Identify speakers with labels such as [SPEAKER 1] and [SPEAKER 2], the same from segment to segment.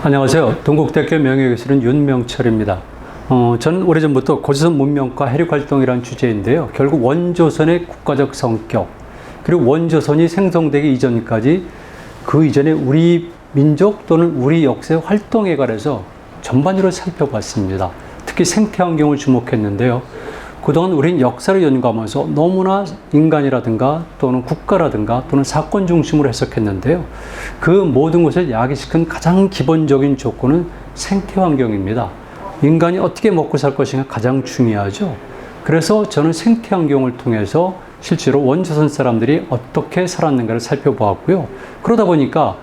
[SPEAKER 1] 안녕하세요. 동국대학교 명예교수는 윤명철입니다. 저는 오래전부터 고조선 문명과 해력활동이라는 주제인데요. 결국 원조선의 국가적 성격, 그리고 원조선이 생성되기 이전까지 그 이전에 우리 민족 또는 우리 역사의 활동에 관해서 전반적으로 살펴봤습니다. 특히 생태환경을 주목했는데요. 그동안 우린 역사를 연구하면서 너무나 인간이라든가 또는 국가라든가 또는 사건 중심으로 해석했는데요. 그 모든 것을 야기시킨 가장 기본적인 조건은 생태환경입니다. 인간이 어떻게 먹고 살 것인가 가장 중요하죠. 그래서 저는 생태환경을 통해서 실제로 원조선 사람들이 어떻게 살았는가를 살펴보았고요. 그러다 보니까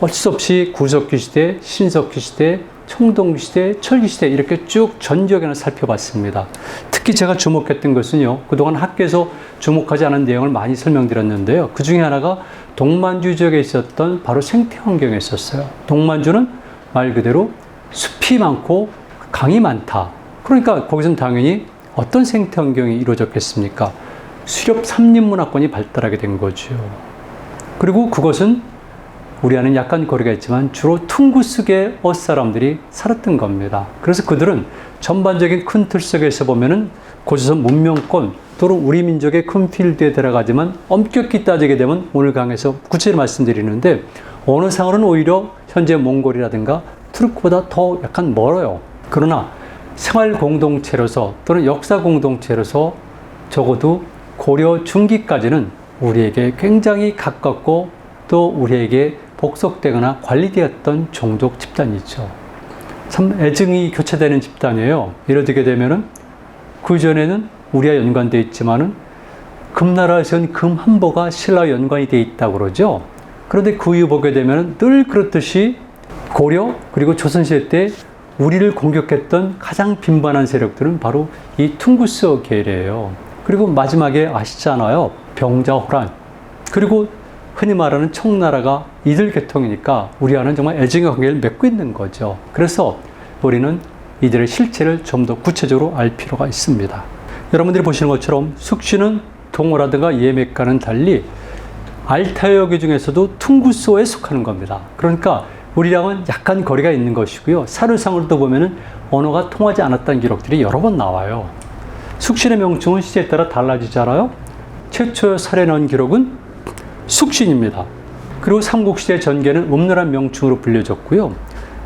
[SPEAKER 1] 어쩔 수 없이 구석기 시대, 신석기 시대, 청동시대, 철기시대 이렇게 쭉 전지역을 살펴봤습니다. 특히 제가 주목했던 것은요. 그동안 학교에서 주목하지 않은 내용을 많이 설명드렸는데요. 그 중에 하나가 동만주 지역에 있었던 바로 생태환경에 있었어요. 동만주는 말 그대로 숲이 많고 강이 많다. 그러니까 거기서는 당연히 어떤 생태환경이 이루어졌겠습니까? 수렵 삼림문화권이 발달하게 된 거죠. 그리고 그것은 우리와는 약간 거리가 있지만 주로 퉁구스계 사람들이 살았던 겁니다. 그래서 그들은 전반적인 큰 틀 속에서 보면은 고조선 문명권 또는 우리 민족의 큰 필드에 들어가지만 엄격히 따지게 되면 오늘 강에서 구체적으로 말씀드리는데 어느 상으로는 오히려 현재 몽골이라든가 투르크보다 더 약간 멀어요. 그러나 생활 공동체로서 또는 역사 공동체로서 적어도 고려 중기까지는 우리에게 굉장히 가깝고 또 우리에게 복속되거나 관리되었던 종족 집단이죠. 참 애증이 교차되는 집단이에요. 예를 들게 되면은 그 전에는 우리와 연관되어 있지만은 금나라에서는 금한보가 신라와 연관이 되어 있다고 그러죠. 그런데 그 이후 보게 되면은 늘 그렇듯이 고려 그리고 조선시대 때 우리를 공격했던 가장 빈번한 세력들은 바로 이 퉁구스 계열이에요. 그리고 마지막에 아시잖아요. 병자호란. 그리고 흔히 말하는 청나라가 이들 계통이니까 우리와는 정말 애증의 관계를 맺고 있는 거죠. 그래서 우리는 이들의 실체를 좀 더 구체적으로 알 필요가 있습니다. 여러분들이 보시는 것처럼 숙시는 동호라든가 예맥과는 달리 알타이어계 중에서도 퉁구스어에 속하는 겁니다. 그러니까 우리랑은 약간 거리가 있는 것이고요. 사료상으로도 보면은 언어가 통하지 않았다는 기록들이 여러 번 나와요. 숙신의 명칭은 시대에 따라 달라지잖아요. 최초의 사례 나온 기록은 숙신입니다. 그리고 삼국시대 전개는 음노란 명칭으로 불려졌고요.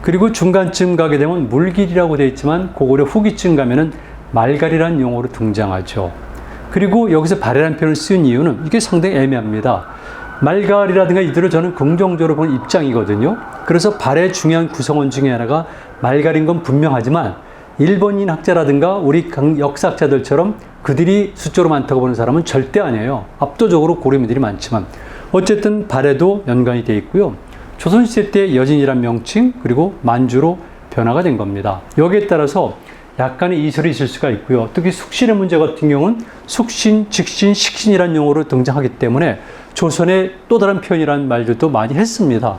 [SPEAKER 1] 그리고 중간쯤 가게 되면 물길이라고 되어 있지만 고구려 후기쯤 가면은 말갈이라는 용어로 등장하죠. 그리고 여기서 발해라는 표현을 쓴 이유는 이게 상당히 애매합니다. 말갈이라든가 이들을 저는 긍정적으로 보는 입장이거든요. 그래서 발해의 중요한 구성원 중에 하나가 말갈인 건 분명하지만 일본인 학자라든가 우리 역사학자들처럼 그들이 수적으로 많다고 보는 사람은 절대 아니에요. 압도적으로 고려민들이 많지만 어쨌든 발해도 연관이 되어 있고요. 조선시대 때 여진이란 명칭 그리고 만주로 변화가 된 겁니다. 여기에 따라서 약간의 이설이 있을 수가 있고요. 특히 숙신의 문제 같은 경우는 숙신, 직신, 식신이라는 용어로 등장하기 때문에 조선의 또 다른 표현이라는 말들도 많이 했습니다.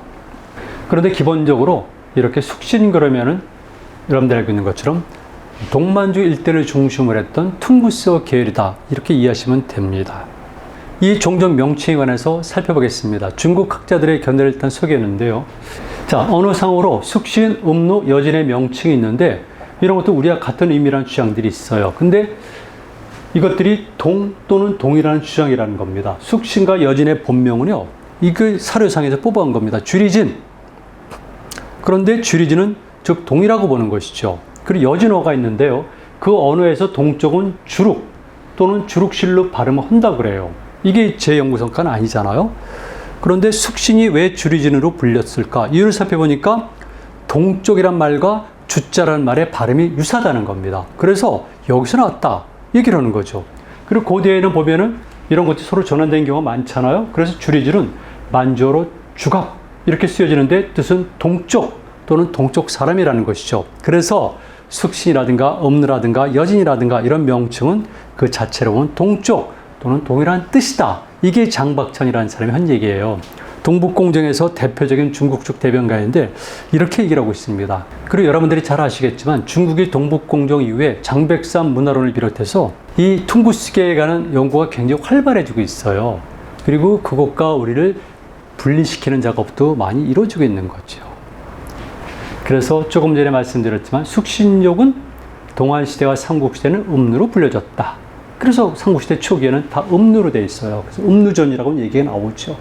[SPEAKER 1] 그런데 기본적으로 이렇게 숙신 그러면은 여러분들 알고 있는 것처럼 동만주 일대를 중심으로 했던 퉁구스어 계열이다. 이렇게 이해하시면 됩니다. 이 종족 명칭에 관해서 살펴보겠습니다. 중국 학자들의 견해를 일단 소개했는데요. 자, 언어상으로 숙신, 음루, 여진의 명칭이 있는데 이런 것도 우리와 같은 의미라는 주장들이 있어요. 근데 이것들이 동 또는 동이라는 주장이라는 겁니다. 숙신과 여진의 본명은요. 이거 사료상에서 뽑아온 겁니다. 주리진. 그런데 주리진은 즉 동이라고 보는 것이죠. 그리고 여진어가 있는데요. 그 언어에서 동쪽은 주룩 또는 주룩실로 발음을 한다 그래요. 이게 제 연구 성과는 아니잖아요. 그런데 숙신이 왜 주리진으로 불렸을까? 이유를 살펴보니까 동쪽이란 말과 주자라는 말의 발음이 유사하다는 겁니다. 그래서 여기서 나왔다. 얘기를 하는 거죠. 그리고 고대에는 보면은 이런 것이 서로 전환된 경우가 많잖아요. 그래서 주리진은 만주어로 주갑 이렇게 쓰여지는데 뜻은 동쪽 또는 동쪽 사람이라는 것이죠. 그래서 숙신이라든가 음루라든가 여진이라든가 이런 명칭은 그 자체로 보면 동쪽 또는 동이라는 뜻이다. 이게 장박천이라는 사람이 한 얘기예요. 동북공정에서 대표적인 중국적 대변가인데 이렇게 얘기를 하고 있습니다. 그리고 여러분들이 잘 아시겠지만 중국이 동북공정 이후에 장백산 문화론을 비롯해서 이 퉁구스계에 관한 연구가 굉장히 활발해지고 있어요. 그리고 그것과 우리를 분리시키는 작업도 많이 이루어지고 있는 거죠. 그래서 조금 전에 말씀드렸지만 숙신욕은 동안시대와 삼국시대는 음루로 불려졌다. 그래서 삼국시대 초기에는 다 음루로 돼 있어요. 그래서 음루전이라고 얘기가 나오죠.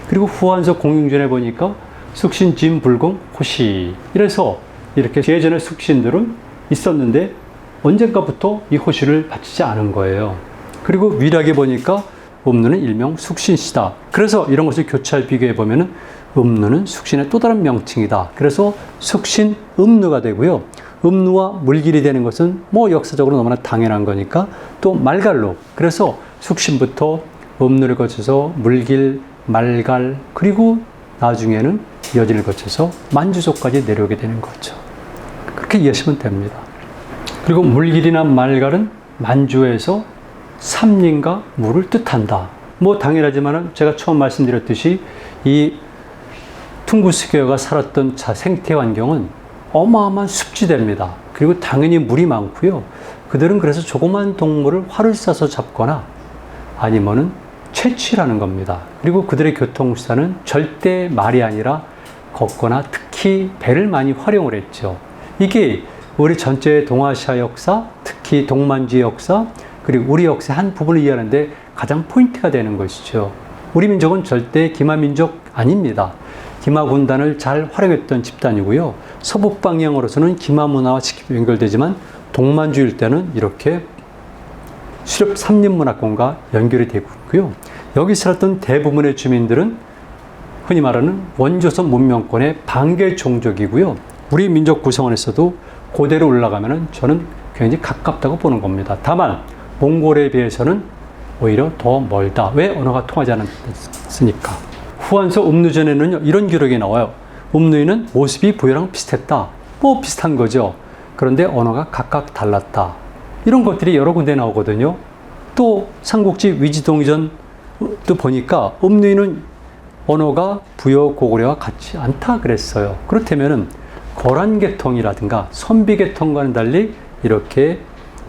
[SPEAKER 1] 그리고 후한서 공용전에 보니까 숙신, 진, 불공, 호시. 이래서 이렇게 예전에 숙신들은 있었는데 언젠가부터 이 호시를 바치지 않은 거예요. 그리고 위락에 보니까 음루는 일명 숙신시다. 그래서 이런 것을 교차를 비교해 보면은 음루는 숙신의 또 다른 명칭이다. 그래서 숙신 음루가 되고요. 음루와 물길이 되는 것은 뭐 역사적으로 너무나 당연한 거니까 또 말갈로. 그래서 숙신부터 음루를 거쳐서 물길, 말갈, 그리고 나중에는 여진을 거쳐서 만주소까지 내려오게 되는 거죠. 그렇게 이해하시면 됩니다. 그리고 물길이나 말갈은 만주에서 삼림과 물을 뜻한다. 뭐 당연하지만은 제가 처음 말씀드렸듯이 이 퉁구스교가 살았던 생태 환경은 어마어마한 습지대입니다. 그리고 당연히 물이 많고요. 그들은 그래서 조그만 동물을 활을 쏴서 잡거나 아니면은 채취라는 겁니다. 그리고 그들의 교통수단은 절대 말이 아니라 걷거나 특히 배를 많이 활용을 했죠. 이게 우리 전체 동아시아 역사, 특히 동만주의 역사, 그리고 우리 역사의 한 부분을 이해하는데 가장 포인트가 되는 것이죠. 우리 민족은 절대 기마 민족 아닙니다. 기마 군단을 잘 활용했던 집단이고요. 서북 방향으로서는 기마 문화와 직접 연결되지만 동만주 일대는 이렇게 수렵 삼림문화권과 연결이 되고 있고요. 여기 살았던 대부분의 주민들은 흔히 말하는 원조선 문명권의 반개 종족이고요. 우리 민족 구성원에서도 고대로 올라가면은 저는 굉장히 가깝다고 보는 겁니다. 다만 몽골에 비해서는 오히려 더 멀다. 왜? 언어가 통하지 않았으니까. 후한서 음루전에는 이런 기록이 나와요. 음루인은 모습이 부여랑 비슷했다. 뭐 비슷한 거죠. 그런데 언어가 각각 달랐다. 이런 것들이 여러 군데 나오거든요. 또 삼국지 위지동전도 보니까 음루인은 언어가 부여 고구려와 같지 않다 그랬어요. 그렇다면은 거란계통이라든가 선비계통과는 달리 이렇게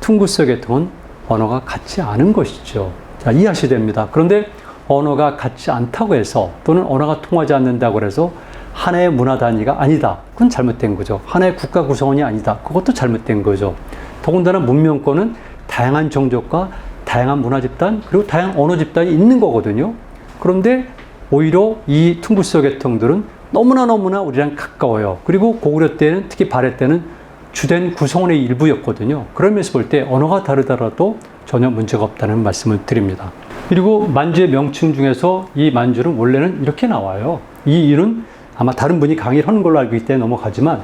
[SPEAKER 1] 퉁구스 계통은 언어가 같지 않은 것이죠. 자, 이해하셔야 됩니다. 그런데 언어가 같지 않다고 해서 또는 언어가 통하지 않는다고 해서 하나의 문화 단위가 아니다. 그건 잘못된 거죠. 하나의 국가 구성원이 아니다. 그것도 잘못된 거죠. 더군다나 문명권은 다양한 종족과 다양한 문화 집단 그리고 다양한 언어 집단이 있는 거거든요. 그런데 오히려 이 퉁구스 계통들은 너무나 우리랑 가까워요. 그리고 고구려 때는 특히 발해 때는 주된 구성원의 일부였거든요. 그런 면에서 볼 때 언어가 다르더라도 전혀 문제가 없다는 말씀을 드립니다. 그리고 만주의 명칭 중에서 이 만주는 원래는 이렇게 나와요. 이 일은 아마 다른 분이 강의를 하는 걸로 알고 있기 때문에 넘어가지만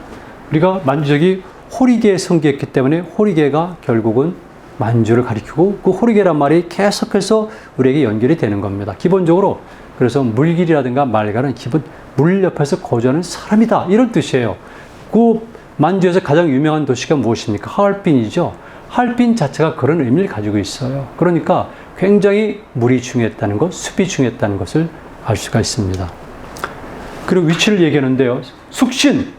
[SPEAKER 1] 우리가 만주적이 호리개의 성기였기 때문에 호리개가 결국은 만주를 가리키고 그 호리개란 말이 계속해서 우리에게 연결이 되는 겁니다. 기본적으로 그래서 물길이라든가 말갈은 기본 물 옆에서 거주하는 사람이다 이런 뜻이에요. 그 만주에서 가장 유명한 도시가 무엇입니까? 하얼빈이죠. 하얼빈 자체가 그런 의미를 가지고 있어요. 그러니까 굉장히 물이 중요했다는 것, 숲이 중요했다는 것을 알 수가 있습니다. 그리고 위치를 얘기하는데요. 숙신,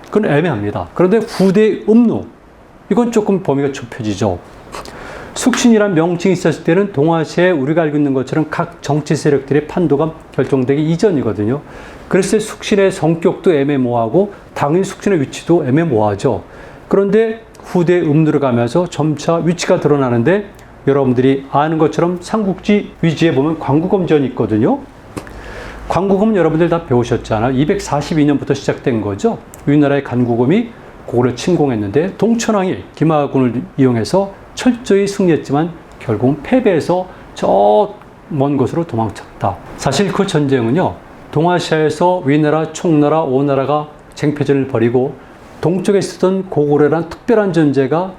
[SPEAKER 1] 그건 애매합니다. 그런데 후대 음루, 이건 조금 범위가 좁혀지죠. 숙신이란 명칭이 있었을 때는 동아시아에 우리가 알고 있는 것처럼 각 정치 세력들의 판도가 결정되기 이전이거든요. 그랬을 때 숙신의 성격도 애매모호하고 당연히 숙신의 위치도 애매모호하죠. 그런데 후대 음루를 가면서 점차 위치가 드러나는데 여러분들이 아는 것처럼 삼국지 위지에 보면 광구검전이 있거든요. 광구검은 여러분들 다 배우셨잖아요. 242년부터 시작된 거죠. 우리나라의 간구검이 고구려 침공했는데 동천왕이 김하군을 이용해서 철저히 승리했지만 결국은 패배해서 저 먼 곳으로 도망쳤다. 사실 그 전쟁은요. 동아시아에서 위나라, 총나라, 오나라가 쟁패전을 벌이고 동쪽에 있었던 고구려란 특별한 존재가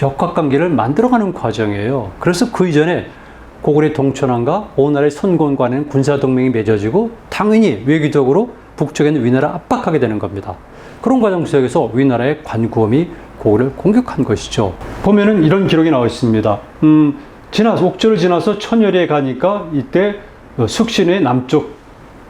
[SPEAKER 1] 역학관계를 만들어가는 과정이에요. 그래서 그 이전에 고구려 동천왕과 오나라의 선권과는 군사동맹이 맺어지고 당연히 외교적으로 북쪽에 있는 위나라 압박하게 되는 겁니다. 그런 과정 속에서 위나라의 관구검이 고구려를 공격한 것이죠. 보면은 이런 기록이 나와 있습니다. 옥저를 지나서 천여리에 가니까 이때 숙신의 남쪽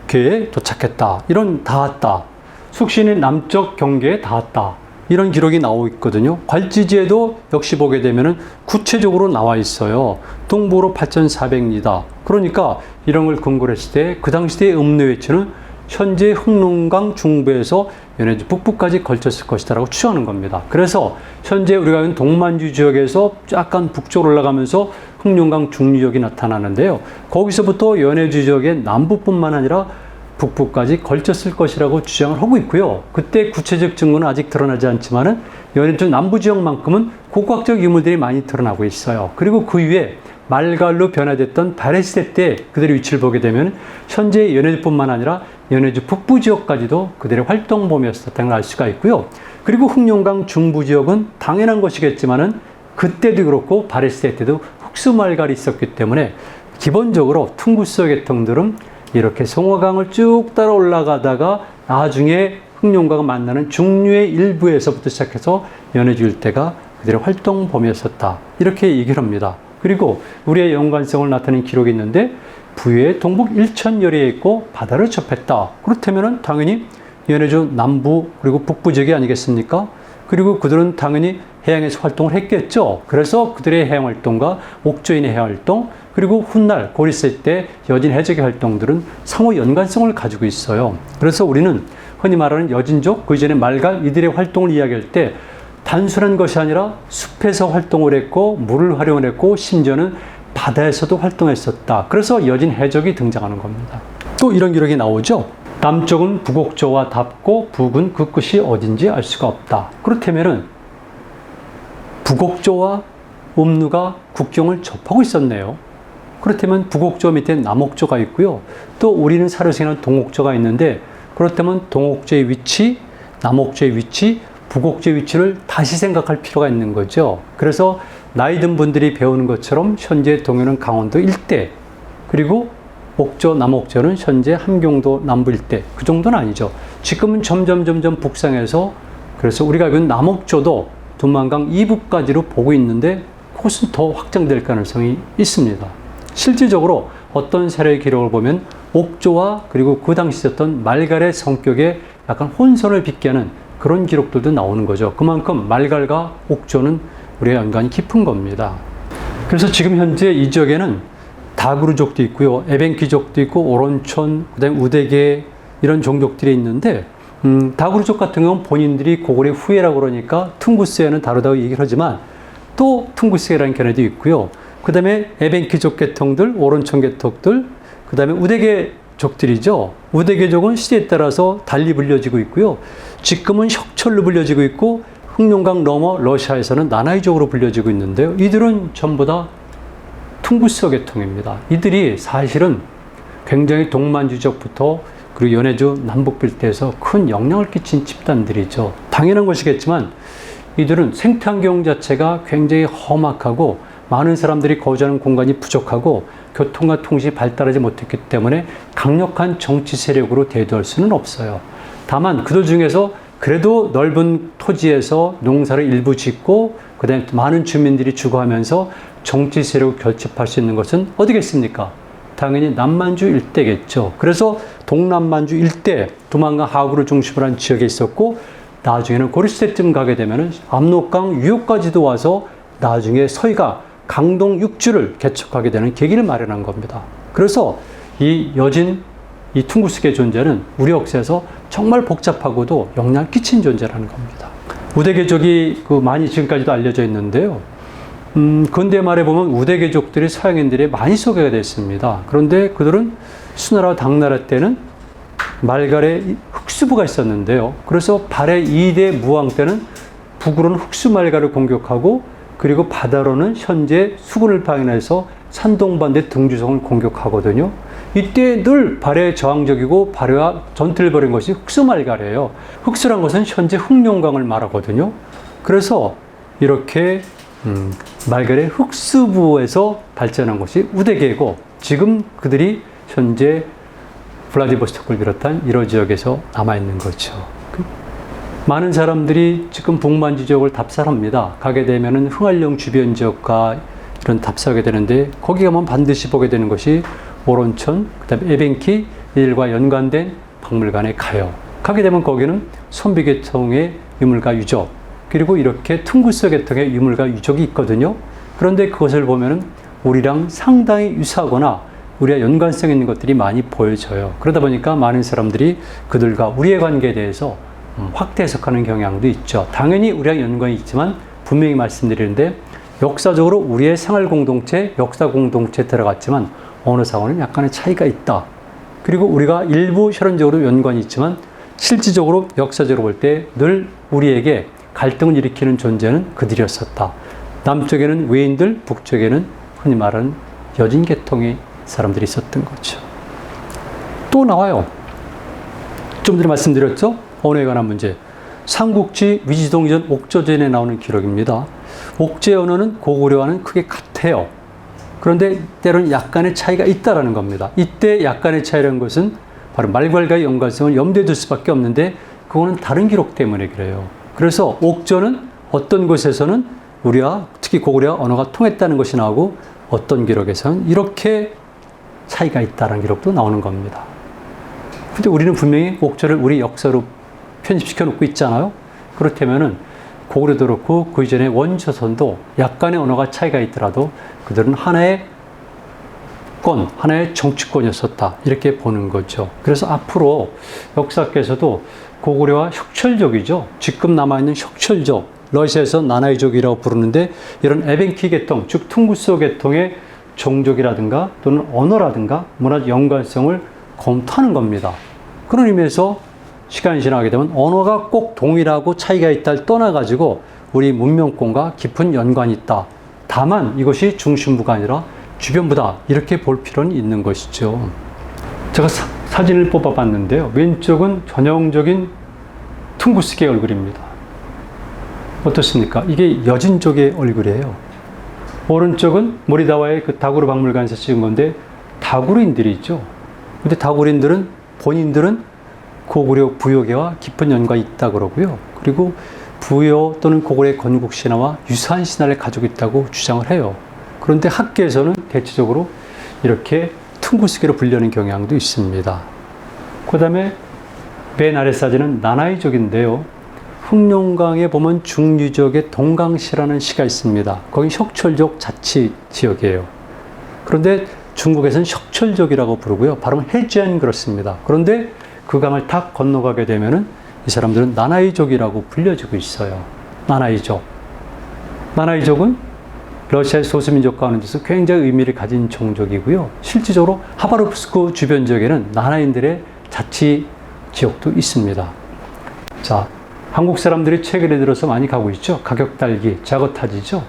[SPEAKER 1] 궤에 도착했다. 이런 닿았다. 숙신의 남쪽 경계에 닿았다. 이런 기록이 나오고 있거든요. 괄지지에도 역시 보게 되면은 구체적으로 나와 있어요. 동부로 8,400리다. 그러니까 이런 걸 근거로 했을 때 그 당시의 음루 위치는 현재 흑룡강 중부에서 연해주 북부까지 걸쳤을 것이다라고 추정하는 겁니다. 그래서 현재 우리가 있는 동만주 지역에서 약간 북쪽으로 올라가면서 흑룡강 중류역이 나타나는데요. 거기서부터 연해주 지역의 남부뿐만 아니라 북부까지 걸쳤을 것이라고 주장을 하고 있고요. 그때 구체적 증거는 아직 드러나지 않지만은 연해주 남부 지역만큼은 고고학적 유물들이 많이 드러나고 있어요. 그리고 그 위에 말갈로 변화됐던 발해시대 때 그들의 위치를 보게 되면 현재 연해주뿐만 아니라 연해주 북부 지역까지도 그들의 활동 범위였었다는 걸 알 수가 있고요. 그리고 흑룡강 중부 지역은 당연한 것이겠지만은 그때도 그렇고 발해시대 때도 흑수말갈이 있었기 때문에 기본적으로 퉁구스 계통들은 이렇게 송화강을 쭉 따라 올라가다가 나중에 흑룡강을 만나는 중류의 일부에서부터 시작해서 연해주 일대가 그들의 활동 범위였었다. 이렇게 얘기를 합니다. 그리고 우리의 연관성을 나타내는 기록이 있는데 부유의 동북 일천여리에 있고 바다를 접했다. 그렇다면 당연히 연해주 남부 그리고 북부 지역이 아니겠습니까? 그리고 그들은 당연히 해양에서 활동을 했겠죠. 그래서 그들의 해양 활동과 옥조인의 해양 활동 그리고 훗날 고리스 때 여진 해적의 활동들은 상호 연관성을 가지고 있어요. 그래서 우리는 흔히 말하는 여진족, 그 이전에 말갈 이들의 활동을 이야기할 때 단순한 것이 아니라 숲에서 활동을 했고 물을 활용을 했고 심지어는 바다에서도 활동했었다. 그래서 여진 해적이 등장하는 겁니다. 또 이런 기록이 나오죠. 남쪽은 북옥조와 닿고 북은 그 끝이 어딘지 알 수가 없다. 그렇다면은 북옥조와 음루가 국경을 접하고 있었네요. 그렇다면 북옥조 밑에 남옥조가 있고요. 또 우리는 사료생에는 동옥조가 있는데 그렇다면 동옥조의 위치, 남옥조의 위치, 북옥조의 위치를 다시 생각할 필요가 있는 거죠. 그래서 나이 든 분들이 배우는 것처럼 현재 동해는 강원도 일대 그리고 옥조, 남옥조는 현재 함경도 남부 일대 그 정도는 아니죠. 지금은 점점 북상해서 그래서 우리가 알고 있는 남옥조도 두만강 이북까지로 보고 있는데 그것은 더 확장될 가능성이 있습니다. 실질적으로 어떤 사례의 기록을 보면 옥조와 그리고 그 당시 있었던 말갈의 성격에 약간 혼선을 빚게 하는 그런 기록들도 나오는 거죠. 그만큼 말갈과 옥조는 우리의 연관이 깊은 겁니다. 그래서 지금 현재 이 지역에는 다구르족도 있고요. 에벤키족도 있고 오론촌, 그다음에 우대계 이런 종족들이 있는데 다구르족 같은 경우는 본인들이 고구려 후예라고 그러니까 퉁구스에는 다르다고 얘기를 하지만 또 퉁구스계라는 견해도 있고요. 그 다음에 에벤키족 계통들, 오론촌 계통들, 그 다음에 우대계족들이죠. 우대계족은 시대에 따라서 달리 불려지고 있고요. 지금은 혁철로 불려지고 있고 흑룡강 넘어 러시아에서는 나나이족으로 불려지고 있는데요. 이들은 전부 다 퉁구스 계통입니다. 이들이 사실은 굉장히 동만주족부터 그리고 연해주 남북bil대에서 큰 영향을 끼친 집단들이죠. 당연한 것이겠지만 이들은 생태환경 자체가 굉장히 험악하고 많은 사람들이 거주하는 공간이 부족하고 교통과 통신이 발달하지 못했기 때문에 강력한 정치 세력으로 대두할 수는 없어요. 다만 그들 중에서 그래도 넓은 토지에서 농사를 일부 짓고 그다음에 많은 주민들이 주거하면서 정치 세력을 결집할 수 있는 것은 어디겠습니까? 당연히 남만주 일대겠죠. 그래서 동남만주 일대, 두만강 하구를 중심으로 한 지역에 있었고 나중에는 고려시대 쯤 가게 되면 압록강 유역까지도 와서 나중에 서희가 강동 육주를 개척하게 되는 계기를 마련한 겁니다. 그래서 이 여진, 이 퉁구스계 존재는 우리 역사에서 정말 복잡하고도 영향을 끼친 존재라는 겁니다. 우대계족이 많이 지금까지도 알려져 있는데요. 근대 말에 보면 우대계족들이 서양인들이 많이 소개가 됐습니다. 그런데 그들은 수나라 당나라 때는 말갈에 흑수부가 있었는데요. 그래서 발해 2대 무왕 때는 북으로는 흑수말갈을 공격하고 그리고 바다로는 현재 수군을 방해해서 산동반대 등주성을 공격하거든요. 이때 늘 발해에 저항적이고 발해와 전투를 벌인 것이 흑수말갈이에요. 흑수란 것은 현재 흑룡강을 말하거든요. 그래서 이렇게 말갈의 흑수부에서 발전한 것이 우대계고 지금 그들이 현재 블라디보스토크를 비롯한 이런 지역에서 남아있는 거죠. 많은 사람들이 지금 북만 지역을 답사합니다. 가게 되면은 흥할령 주변 지역과 이런 답사하게 되는데 거기 가면 반드시 보게 되는 것이 오론천, 그다음에 에벤키 이들과 연관된 박물관에 가요. 가게 되면 거기는 손비 계통의 유물과 유적 그리고 이렇게 퉁구스 계통의 유물과 유적이 있거든요. 그런데 그것을 보면은 우리랑 상당히 유사하거나 우리가 연관성 있는 것들이 많이 보여져요. 그러다 보니까 많은 사람들이 그들과 우리의 관계에 대해서 확대 해석하는 경향도 있죠. 당연히 우리랑 연관이 있지만 분명히 말씀드리는데 역사적으로 우리의 생활 공동체, 역사 공동체에 들어갔지만 언어상으로는 약간의 차이가 있다. 그리고 우리가 일부 혈연적으로 연관이 있지만 실질적으로 역사적으로 볼 때 늘 우리에게 갈등을 일으키는 존재는 그들이었었다. 남쪽에는 외인들, 북쪽에는 흔히 말하는 여진 계통의 사람들이 있었던 거죠. 또 나와요. 좀 전에 말씀드렸죠? 언어에 관한 문제. 삼국지 위지동전 옥저전에 나오는 기록입니다. 옥제 언어는 고구려와는 크게 같아요. 그런데 때로는 약간의 차이가 있다라는 겁니다. 이때 약간의 차이라는 것은 바로 말괄과의 연관성을 염두에 둘 수밖에 없는데 그거는 다른 기록 때문에 그래요. 그래서 옥저는 어떤 곳에서는 우리와 특히 고구려와 언어가 통했다는 것이 나오고 어떤 기록에서는 이렇게 차이가 있다는 기록도 나오는 겁니다. 근데 우리는 분명히 옥저를 우리 역사로 편집시켜 놓고 있잖아요. 그렇다면은 고구려도 그렇고 그 이전에 원조선도 약간의 언어가 차이가 있더라도 그들은 하나의 권, 하나의 정치권이었었다. 이렇게 보는 거죠. 그래서 앞으로 역사학에서도 고구려와 혁철족이죠. 지금 남아있는 혁철족, 러시아에서 나나이족이라고 부르는데 이런 에벤키 계통, 즉 퉁구스 계통의 종족이라든가 또는 언어라든가 문화적 연관성을 검토하는 겁니다. 그런 의미에서 시간이 지나게 되면 언어가 꼭 동일하고 차이가 있다를 떠나가지고 우리 문명권과 깊은 연관이 있다. 다만 이것이 중심부가 아니라 주변부다. 이렇게 볼 필요는 있는 것이죠. 제가 사진을 뽑아봤는데요. 왼쪽은 전형적인 퉁구스계의 얼굴입니다. 어떻습니까? 이게 여진족의 얼굴이에요. 오른쪽은 모리다와의 그 다구르 박물관에서 찍은 건데 다구르인들이 있죠. 근데 다구르인들은 본인들은 고구려 부여계와 깊은 연관이 있다 그러고요. 그리고 부여 또는 고구려의 건국 신화와 유사한 신화를 가지고 있다고 주장을 해요. 그런데 학계에서는 대체적으로 이렇게 퉁구스계로 분류하는 경향도 있습니다. 그 다음에 맨 아래 사진은 나나이족인데요. 흑룡강에 보면 중유족의 동강시라는 시가 있습니다. 거기 혁철족 자치 지역이에요. 그런데 중국에서는 혁철족이라고 부르고요. 발음은 해지안 그렇습니다. 그런데 그 강을 탁 건너가게 되면은 이 사람들은 나나이족이라고 불려지고 있어요. 나나이족. 나나이족은 러시아의 소수민족과 하는 데서 굉장히 의미를 가진 종족이고요. 실질적으로 하바롭스크 주변 지역에는 나나인들의 자치 지역도 있습니다. 자, 한국 사람들이 최근에 들어서 많이 가고 있죠. 가격달기, 자거타지죠.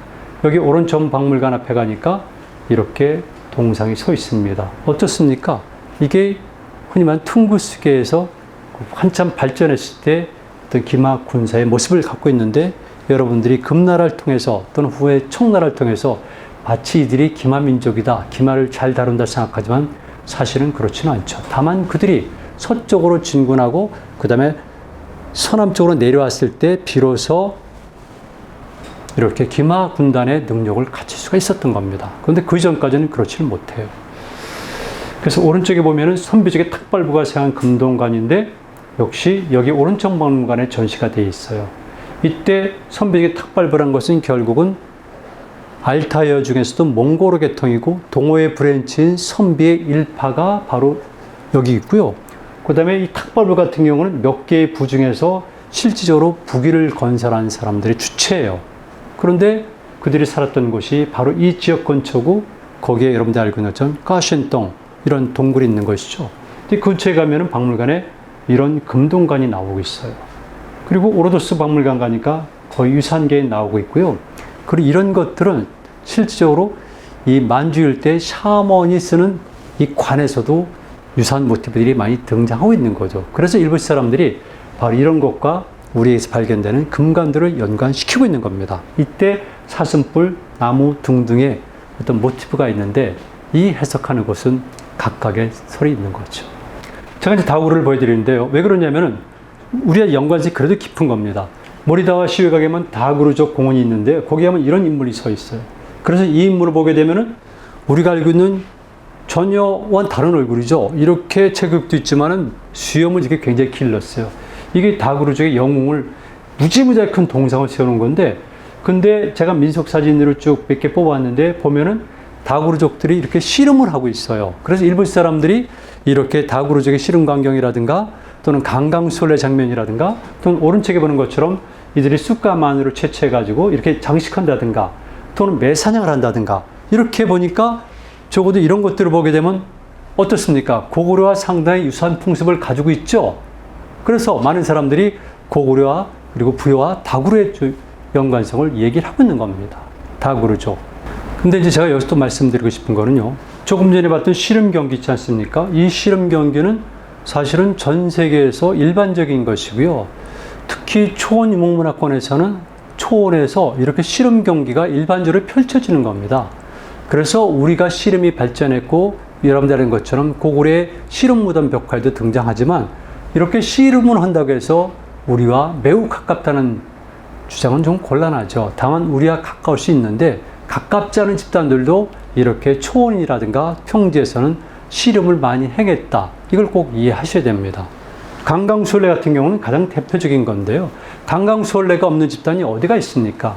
[SPEAKER 1] 여기 오른쪽 박물관 앞에 가니까 이렇게 동상이 서 있습니다. 어떻습니까? 이게 흔히 말하는 퉁구스계에서 한참 발전했을 때 어떤 기마 군사의 모습을 갖고 있는데 여러분들이 금나라를 통해서 또는 후에 청나라를 통해서 마치 이들이 기마 민족이다, 기마를 잘 다룬다 생각하지만 사실은 그렇지는 않죠. 다만 그들이 서쪽으로 진군하고 그 다음에 서남쪽으로 내려왔을 때 비로소 이렇게 기마 군단의 능력을 갖출 수가 있었던 겁니다. 그런데 그 전까지는 그렇지는 못해요. 그래서 오른쪽에 보면은 선비족의 탁발부가 세한 금동관인데 역시 여기 오른쪽 박물관에 전시가 되어 있어요. 이때 선비족의 탁발부란 것은 결국은 알타이어 중에서도 몽고르 계통이고 동호의 브랜치인 선비의 일파가 바로 여기 있고요. 그 다음에 이 탁발부 같은 경우는 몇 개의 부 중에서 실질적으로 부기를 건설한 사람들의 주체예요. 그런데 그들이 살았던 곳이 바로 이 지역 근처고 거기에 여러분들 알고 있는 것처럼 까셴동 이런 동굴이 있는 것이죠. 근데 근처에 가면은 박물관에 이런 금동관이 나오고 있어요. 그리고 오로도스 박물관 가니까 거의 유산계에 나오고 있고요. 그리고 이런 것들은 실질적으로 이 만주 일대 샤먼이 쓰는 이 관에서도 유사한 모티브들이 많이 등장하고 있는 거죠. 그래서 일부 사람들이 바로 이런 것과 우리에게서 발견되는 금관들을 연관시키고 있는 겁니다. 이때 사슴뿔, 나무 등등의 어떤 모티브가 있는데 이 해석하는 것은 각각의 설이 있는 거죠. 제가 이제 다구르를 보여드리는데요. 왜 그러냐면은 우리의 연관성이 그래도 깊은 겁니다. 모리다와 시외가 가면 다구르족 공원이 있는데 거기 가면 이런 인물이 서 있어요. 그래서 이 인물을 보게 되면은 우리가 알고 있는 전혀와 다른 얼굴이죠. 이렇게 체격도 있지만은 수염을 이렇게 굉장히 길렀어요. 이게 다구르족의 영웅을 무지무지하게 큰 동상을 세우는 건데, 근데 제가 민속 사진으로 쭉 몇 개 뽑았는데 보면은 다구르족들이 이렇게 씨름을 하고 있어요. 그래서 일부 사람들이 이렇게 다구르족의 씨름 광경이라든가 또는 강강술래 장면이라든가 또는 오른쪽에 보는 것처럼 이들이 쑥과 마늘을 채취해가지고 이렇게 장식한다든가 또는 매사냥을 한다든가 이렇게 보니까 적어도 이런 것들을 보게 되면 어떻습니까? 고구려와 상당히 유사한 풍습을 가지고 있죠. 그래서 많은 사람들이 고구려와 그리고 부여와 다구르의 연관성을 얘기를 하고 있는 겁니다. 다구르족. 근데 이제 제가 여기서 또 말씀드리고 싶은 거는요. 조금 전에 봤던 씨름 경기 있지 않습니까? 이 씨름 경기는 사실은 전 세계에서 일반적인 것이고요. 특히 초원 유목문화권에서는 초원에서 이렇게 씨름 경기가 일반적으로 펼쳐지는 겁니다. 그래서 우리가 씨름이 발전했고 여러분들 아는 것처럼 고구려의 씨름 무덤 벽화에도 등장하지만 이렇게 씨름을 한다고 해서 우리와 매우 가깝다는 주장은 좀 곤란하죠. 다만 우리와 가까울 수 있는데 가깝지 않은 집단들도 이렇게 초원이라든가 평지에서는 씨름을 많이 행했다. 이걸 꼭 이해하셔야 됩니다. 강강술래 같은 경우는 가장 대표적인 건데요. 강강술래가 없는 집단이 어디가 있습니까?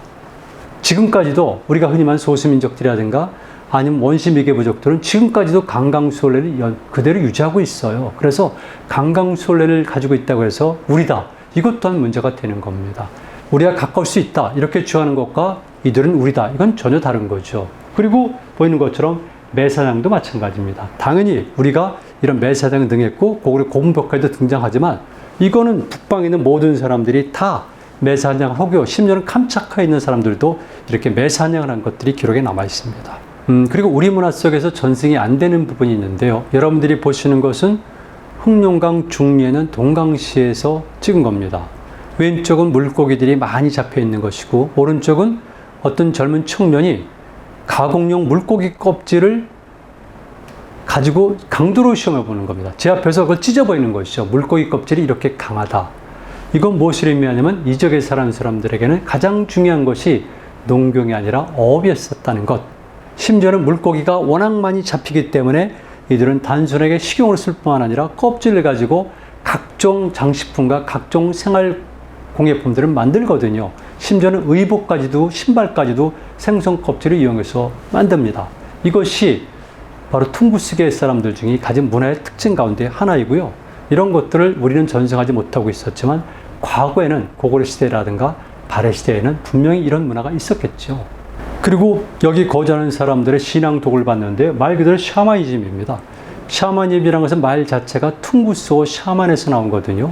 [SPEAKER 1] 지금까지도 우리가 흔히 말하는 소수민족들이라든가 아니면 원시미개 부족들은 지금까지도 강강술래를 그대로 유지하고 있어요. 그래서 강강술래를 가지고 있다고 해서 우리다. 이것 또한 문제가 되는 겁니다. 우리가 가까울 수 있다. 이렇게 주장하는 것과 이들은 우리다. 이건 전혀 다른 거죠. 그리고 보이는 것처럼 매사냥도 마찬가지입니다. 당연히 우리가 이런 매사냥을 능했고 고구려 고분벽화에도 등장하지만 이거는 북방에 있는 모든 사람들이 다 매사냥을 하고요. 심지어는 캄차카에 있는 사람들도 이렇게 매사냥을 한 것들이 기록에 남아 있습니다. 그리고 우리 문화 속에서 전승이 안 되는 부분이 있는데요. 여러분들이 보시는 것은 흑룡강 중리에는 동강시에서 찍은 겁니다. 왼쪽은 물고기들이 많이 잡혀 있는 것이고 오른쪽은 어떤 젊은 청년이 가공용 물고기 껍질을 가지고 강도로 시험해 보는 겁니다. 제 앞에서 그걸 찢어버리는 것이죠. 물고기 껍질이 이렇게 강하다. 이건 무엇을 의미하냐면 이 지역에 사는 사람들에게는 가장 중요한 것이 농경이 아니라 어업이었었다는 것. 심지어는 물고기가 워낙 많이 잡히기 때문에 이들은 단순하게 식용으로 쓸 뿐만 아니라 껍질을 가지고 각종 장식품과 각종 생활 공예품들을 만들거든요. 심지어는 의복까지도 신발까지도 생선 껍질을 이용해서 만듭니다. 이것이 바로 퉁구스계 사람들 중에 가진 문화의 특징 가운데 하나이고요. 이런 것들을 우리는 전승하지 못하고 있었지만 과거에는 고구려 시대라든가 발해 시대에는 분명히 이런 문화가 있었겠죠. 그리고 여기 거주하는 사람들의 신앙독을 봤는데 말 그대로 샤머니즘입니다. 샤머니즘이라는 것은 말 자체가 퉁구스어 샤만에서 나온 거거든요.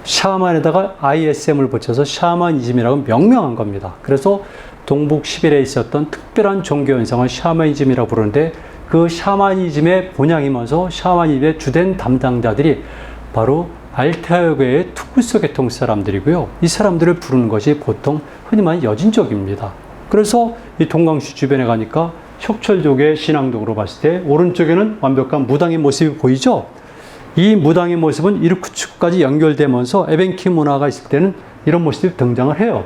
[SPEAKER 1] 샤만에다가 ISM을 붙여서 샤머니즘이라고 명명한 겁니다. 그래서 동북 시베리아에 있었던 특별한 종교 현상을 샤머니즘이라고 부르는데 그 샤머니즘의 본향이면서 샤머니즘의 주된 담당자들이 바로 알타이어계의 퉁구스 계통 사람들이고요. 이 사람들을 부르는 것이 보통 흔히 말하는 여진족입니다. 그래서 이 동강시 주변에 가니까 혁철족의 신앙독으로 봤을 때 오른쪽에는 완벽한 무당의 모습이 보이죠? 이 무당의 모습은 이르크츠크까지 연결되면서 에벤키 문화가 있을 때는 이런 모습이 등장을 해요.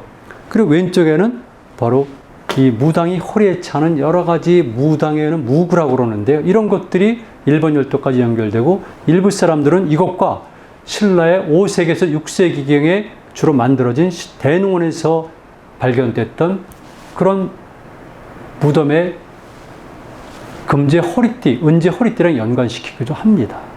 [SPEAKER 1] 그리고 왼쪽에는 바로 이 무당이 허리에 차는 여러 가지 무당에는 무구라고 그러는데요. 이런 것들이 일본 열도까지 연결되고 일부 사람들은 이것과 신라의 5세기에서 6세기경에 주로 만들어진 대농원에서 발견됐던 그런 무덤의 금제 허리띠, 은제 허리띠랑 연관시키기도 합니다.